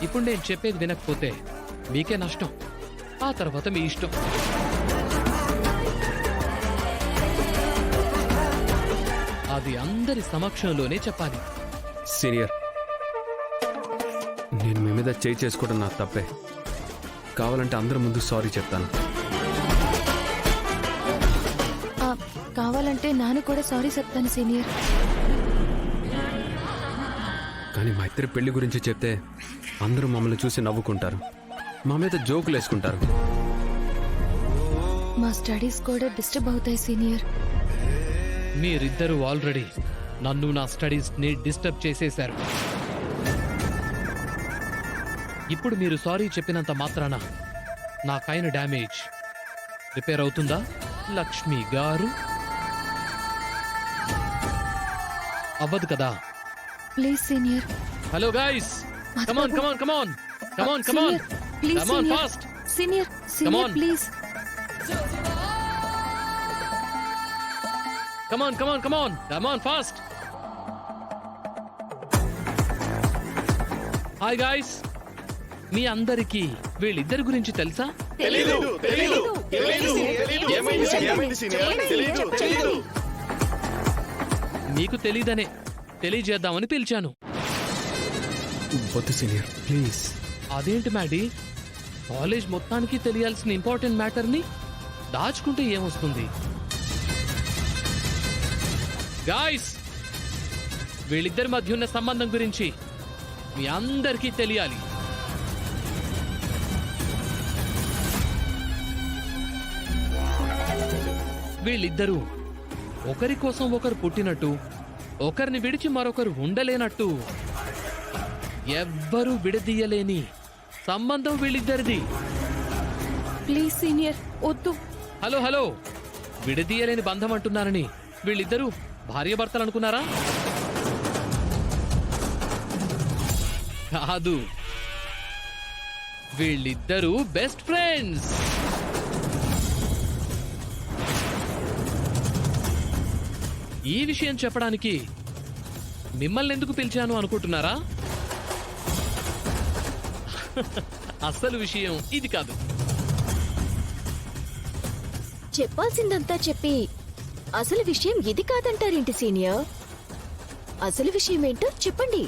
ఇప్పుడు నేను చెప్పేది వినకపోతే మీకే నష్టం, ఆ తర్వాత మీ ఇష్టం. అది అందరి సమక్షంలోనే చెప్పాలి. సీనియర్, నేను మీ మీద చేయి చేసుకోవడం నా తప్పే. కావాలంటే అందరి ముందు సారీ చెప్తాను. కావాలంటే నాన్న కూడా సారీ చెప్తాను సీనియర్. కానీ మా ఇద్దరి పెళ్లి గురించి చెప్తే అందరూ మమ్మల్ని చూసి నవ్వుకుంటారు, మా మీద జోకులు వేసుకుంటారు. మా స్టడీస్ కూడా డిస్టర్బ్ అవుతాయి సీనియర్. మీరిద్దరూ ఆల్రెడీ నన్ను నా స్టడీస్ ని డిస్టర్బ్ చేసేశారు. ఇప్పుడు మీరు సారీ చెప్పినంత మాత్రాన నాకైన డ్యామేజ్ రిపేర్ అవుతుందా లక్ష్మి గారు? అవ్వదు కదా. Please senior. Hello guys, come on come on come on come on come on please come on fast. Senior Come senior on. Please. Come on come on come on come on fast. Hi guys, మీ అందరికీ వీళ్ళిద్దరి గురించి తెలుసా? మీకు తెలీదనే తెలియజేద్దామని పిలిచాను. వద్దు సీనియర్, ప్లీజ్. అదేంటి మ్యాడీ, కాలేజ్ మొత్తానికి తెలియాల్సిన ఇంపార్టెంట్ మ్యాటర్ని దాచుకుంటే ఏమొస్తుంది? గాయ్స్, వీళ్ళిద్దరి మధ్య ఉన్న సంబంధం గురించి మీ అందరికీ తెలియాలి. వీళ్ళిద్దరూ ఒకరి కోసం ఒకరు పుట్టినట్టు, ఒకరిని విడిచి మరొకరు ఉండలేనట్టు, ఎవ్వరూ విడదీయలేని సంబంధం వీళ్ళిద్దరిది. ప్లీజ్ సీనియర్ వద్దు. హలో హలో, విడదీయలేని బంధం అంటున్నారని వీళ్ళిద్దరూ భార్యాభర్తలు అనుకున్నారా? కాదు, వీళ్ళిద్దరూ బెస్ట్ ఫ్రెండ్స్. ఈ విషయం చెప్పడానికి మిమ్మల్ని ఎందుకు పిలిచాను అనుకుంటున్నారా? అసలు విషయం ఇది కాదు. చెప్పాల్సిందంతా చెప్పి అసలు విషయం ఇది కాదంటారేంటి సీనియర్? అసలు విషయం ఏంటో చెప్పండి.